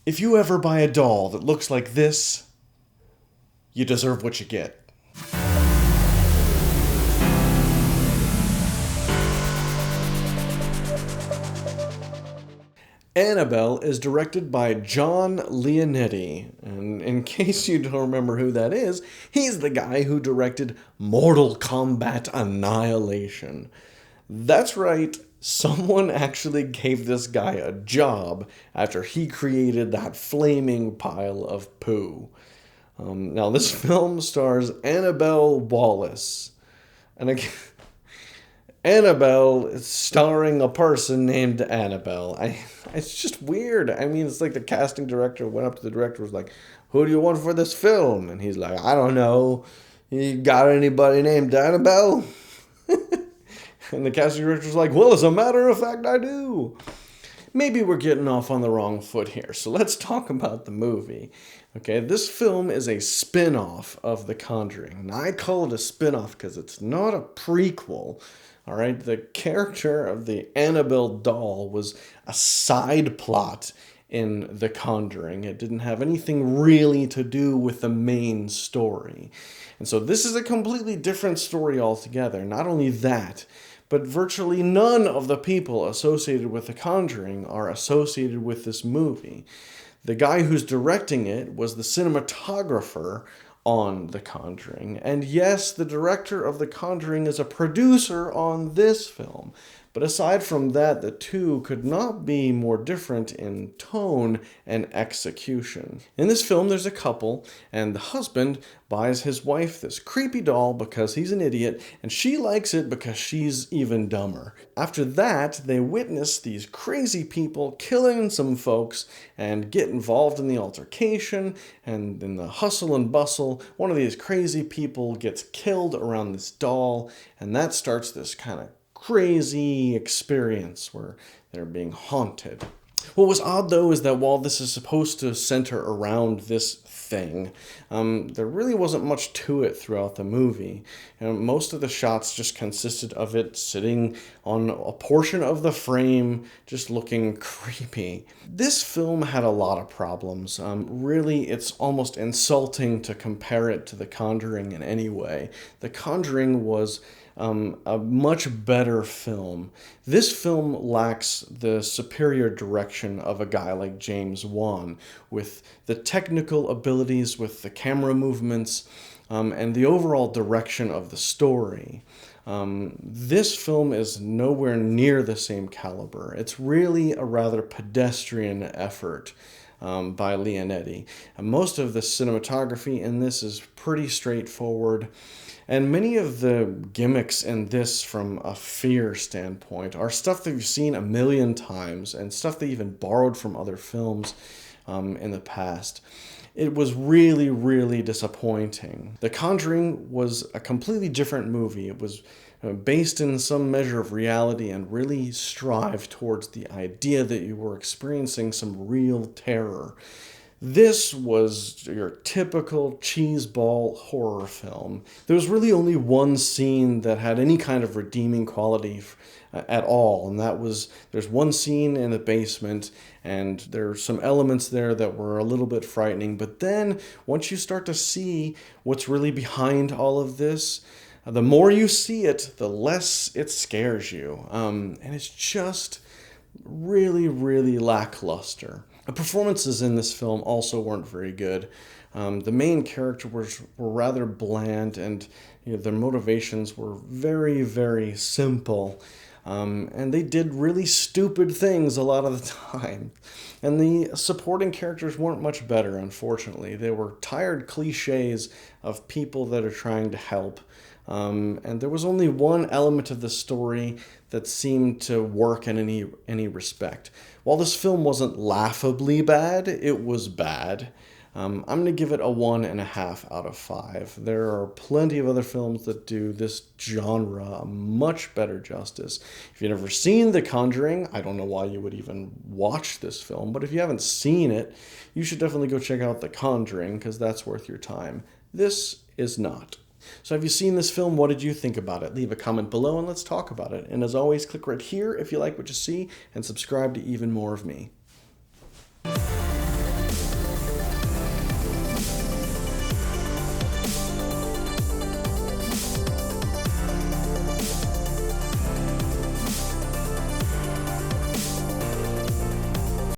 If you ever buy a doll that looks like this, you deserve what you get. Annabelle is directed by John Leonetti, and in case you don't remember who that is, he's the guy who directed Mortal Kombat Annihilation. That's right, someone actually gave this guy a job after he created that flaming pile of poo. Now, this film stars Annabelle Wallis, and again, Annabelle is starring a person named Annabelle. It's just weird. I mean, it's like the casting director went up to the director, was like, "Who do you want for this film?" And he's like, "I don't know. You got anybody named Annabelle?" And the casting director's like, "Well, as a matter of fact, I do." Maybe we're getting off on the wrong foot here, so let's talk about the movie. Okay, this film is a spin-off of The Conjuring. And I call it a spin-off because it's not a prequel. All right, the character of the Annabelle doll was a side plot in The Conjuring. It didn't have anything really to do with the main story. And so this is a completely different story altogether. Not only that, but virtually none of the people associated with The Conjuring are associated with this movie. The guy who's directing it was the cinematographer on The Conjuring. And yes, the director of The Conjuring is a producer on this film. But aside from that, the two could not be more different in tone and execution. In this film, there's a couple, and the husband buys his wife this creepy doll because he's an idiot, and she likes it because she's even dumber. After that, they witness these crazy people killing some folks and get involved in the altercation, and in the hustle and bustle, one of these crazy people gets killed around this doll, and that starts this kind of crazy experience where they're being haunted. What was odd, though, is that while this is supposed to center around this thing, there really wasn't much to it throughout the movie. Most of the shots just consisted of it sitting on a portion of the frame, just looking creepy. This film had a lot of problems. Really, it's almost insulting to compare it to The Conjuring in any way. The Conjuring was a much better film. This film lacks the superior direction of a guy like James Wan, with the technical abilities, with the camera movements, and the overall direction of the story. This film is nowhere near the same caliber. It's really a rather pedestrian effort by Leonetti. And most of the cinematography in this is pretty straightforward. And many of the gimmicks in this, from a fear standpoint, are stuff that you've seen a million times and stuff they even borrowed from other films in the past. It was really, really disappointing. The Conjuring was a completely different movie. It was based in some measure of reality and really strived towards the idea that you were experiencing some real terror. This was your typical cheeseball horror film. There was really only one scene that had any kind of redeeming quality at all, and that was, there's one scene in the basement, and there's some elements there that were a little bit frightening, but then once you start to see what's really behind all of this, the more you see it, the less it scares you. And it's just really, really lackluster. The performances in this film also weren't very good. The main characters were rather bland, and their motivations were very, very simple. And they did really stupid things a lot of the time. And the supporting characters weren't much better, unfortunately. They were tired cliches of people that are trying to help. And there was only one element of the story that seemed to work in any respect. While this film wasn't laughably bad, it was bad. I'm going to give it a 1.5 out of 5. There are plenty of other films that do this genre much better justice. If you've never seen The Conjuring, I don't know why you would even watch this film, but if you haven't seen it, you should definitely go check out The Conjuring, because that's worth your time. This is not. So have you seen this film? What did you think about it? Leave a comment below and let's talk about it. And as always, click right here if you like what you see, and subscribe to even more of me.